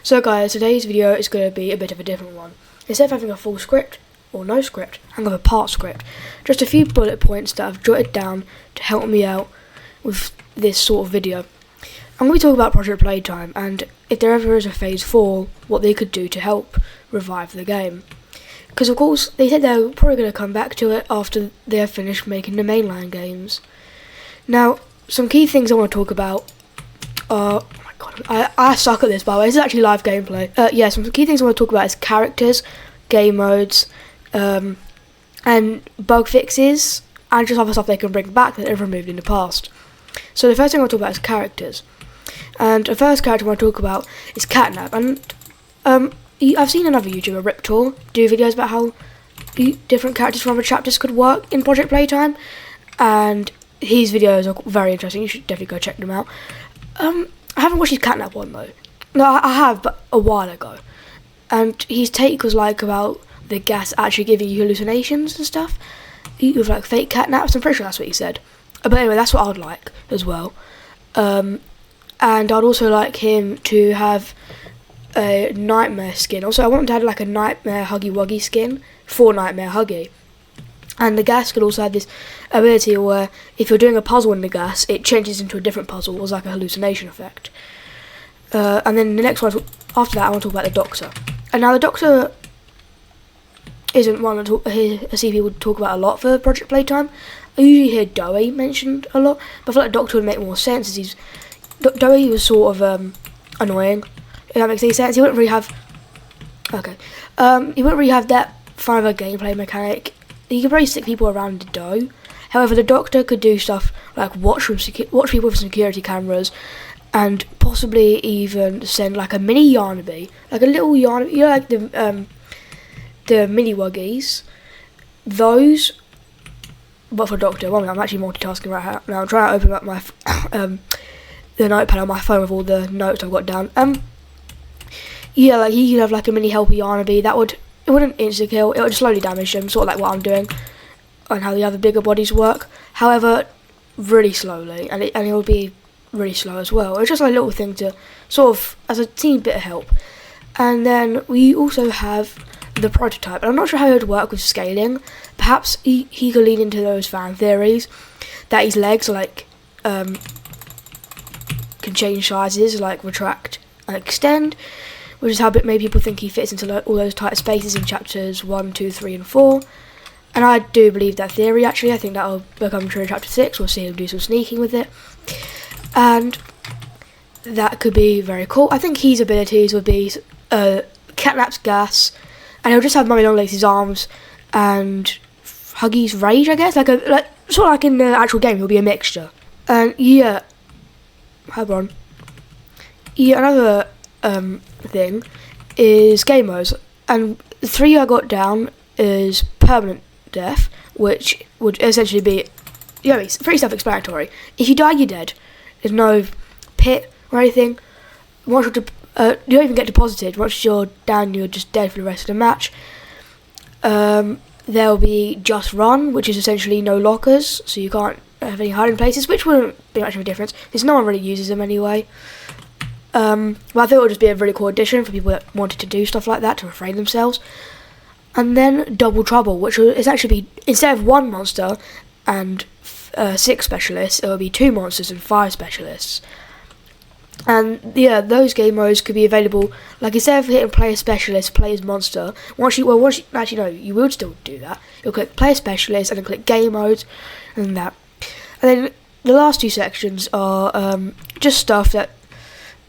So guys, today's video is going to be a bit of a different one. Instead of having a full script, or no script, I'm going to have a part script. Just a few bullet points that I've jotted down to help me out with this sort of video. I'm going to be talking about Project Playtime, and if there ever is a phase 4, what they could do to help revive the game. Because of course, they said they're probably going to come back to it after they have finished making the mainline games. Now, some key things I want to talk about are... I suck at this, by the way. This is actually live gameplay. Some key things I want to talk about is characters, game modes, and bug fixes, and just other stuff they can bring back that they've removed in the past. So the first thing I want to talk about is characters. And the first character I want to talk about is Catnap. And I've seen another YouTuber, Riptor, do videos about how different characters from other chapters could work in Project Playtime. And his videos are very interesting. You should definitely go check them out. I haven't watched his Catnap one though. No, I have, but a while ago. And his take was like about the gas actually giving you hallucinations and stuff. With like fake catnaps, I'm pretty sure that's what he said. But anyway, that's what I would like as well. And I'd also like him to have a Nightmare skin. Also, I want him to have like a Nightmare Huggy Wuggy skin for Nightmare Huggy. And the gas could also have this ability where if you're doing a puzzle in the gas, it changes into a different puzzle. It was like a hallucination effect. And then the next one, after that, I want to talk about the Doctor. And now the Doctor isn't one I see people talk about a lot for Project Playtime. I usually hear Doey mentioned a lot, but I feel like Doctor would make more sense as Doey was sort of annoying, if that makes any sense. He wouldn't really have... he wouldn't really have that fun of a gameplay mechanic. You could probably stick people around the dough. However, the Doctor could do stuff like watch people with security cameras, and possibly even send like a mini Yarnaby, like a little Yarnaby, you know, like the mini Wuggies. Those, but for Doctor. Well, I'm actually multitasking right now. I'm trying to open up my the notepad on my phone with all the notes I've got down. Like he could have like a mini helper Yarnaby. It wouldn't insta-kill, it would just slowly damage them, sort of like what I'm doing, and how the other bigger bodies work. However, really slowly, and it would be really slow as well. It's just a little thing to sort of, as a teeny bit of help. And then we also have the prototype, and I'm not sure how it would work with scaling. Perhaps he could lean into those fan theories, that his legs like can change sizes, like retract and extend, which is how many people think he fits into all those tight spaces in chapters 1, 2, 3 and 4. And I do believe that theory actually. I think that will become true in chapter 6. We'll see him do some sneaking with it. And that could be very cool. I think his abilities would be Catnap's gas, and he'll just have Mummy Longlegs' arms, and Huggy's rage, I guess. Like sort of like in the actual game, he'll be a mixture. And yeah, hold on. Yeah, another thing is game modes, and the 3 I got down is permanent death, which would essentially be, it's pretty self-explanatory. If you die, you're dead. There's no pit or anything. Once you don't even get deposited. Once you're down, you're just dead for the rest of the match. There'll be just run, which is essentially no lockers, so you can't have any hiding places, which wouldn't be much of a difference because no one really uses them anyway. Well, I thought it would just be a really cool addition for people that wanted to do stuff like that to refrain themselves. And then Double Trouble, which will essentially be, instead of 1 monster and 6 specialists, it will be 2 monsters and 5 specialists. And yeah, those game modes could be available, like instead of hitting play a specialist, play as monster, you will still do that. You'll click play a specialist and then click game modes and that. And then the last 2 sections are just stuff that,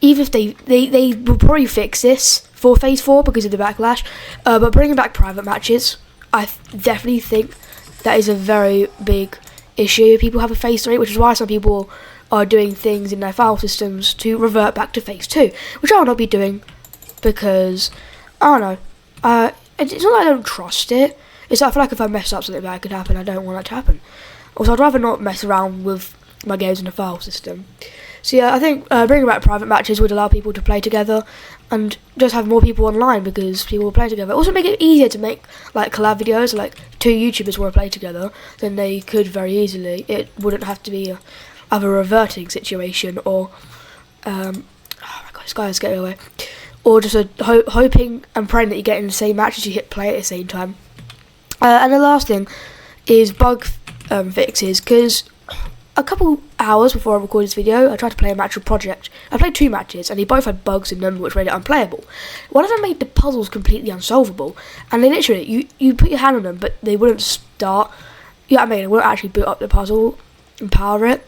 even if they will probably fix this for phase 4 because of the backlash, but bringing back private matches, I definitely think that is a very big issue people have with phase 3, which is why some people are doing things in their file systems to revert back to phase 2, which I will not be doing because, I don't know, it's not that I don't trust it, it's that I feel like if I mess up something bad could happen, I don't want that to happen. Also, I'd rather not mess around with my games in the file system. So yeah, I think bringing back private matches would allow people to play together and just have more people online because people will play together. Also make it easier to make like collab videos, like 2 YouTubers want to play together, then they could very easily. It wouldn't have to be either a reverting situation or oh my god, this guy is getting away. or just hoping and praying that you get in the same matches you hit play at the same time. And the last thing is bug fixes, because a couple hours before I recorded this video, I tried to play a match with Project. I played 2 matches, and they both had bugs in them which made it unplayable. One of them made the puzzles completely unsolvable, and they literally, you put your hand on them, but they wouldn't start. You know what I mean? It wouldn't actually boot up the puzzle and power it.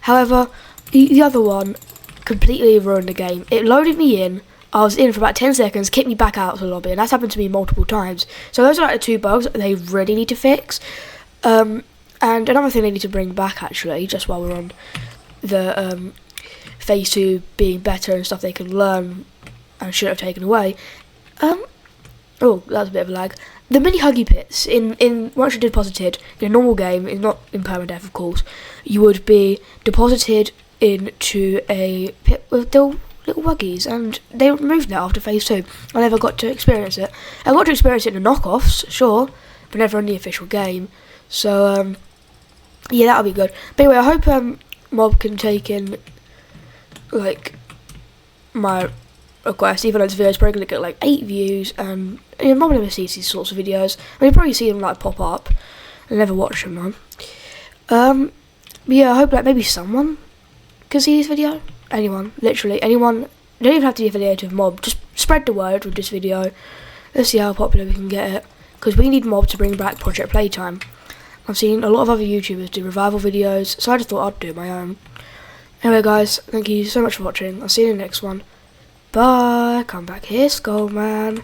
However, the other one completely ruined the game. It loaded me in. I was in for about 10 seconds, kicked me back out to the lobby, and that's happened to me multiple times. So those are like the 2 bugs that they really need to fix. And another thing they need to bring back, actually, just while we're on the phase 2 being better and stuff they can learn and should have taken away. Oh, that was a bit of a lag. The mini huggy pits in once you're deposited in a normal game, it's not in permadeath, of course, you would be deposited into a pit with little wuggies, and they removed that after phase 2. I never got to experience it. I got to experience it in the knockoffs, sure, but never in the official game. So yeah, that'll be good. But anyway, I hope Mob can take in like my request, even though this video is probably going to get like 8 views, and you know, Mob never sees these sorts of videos. I mean, you probably see them like pop up and never watch them, man. But yeah, I hope like maybe someone can see this video. Anyone, literally anyone. You don't even have to be affiliated with Mob. Just spread the word with this video. Let's see how popular we can get it, because we need Mob to bring back Project Playtime. I've seen a lot of other YouTubers do revival videos, so I just thought I'd do my own. Anyway guys, thank you so much for watching. I'll see you in the next one. Bye. Come back here, Skullman.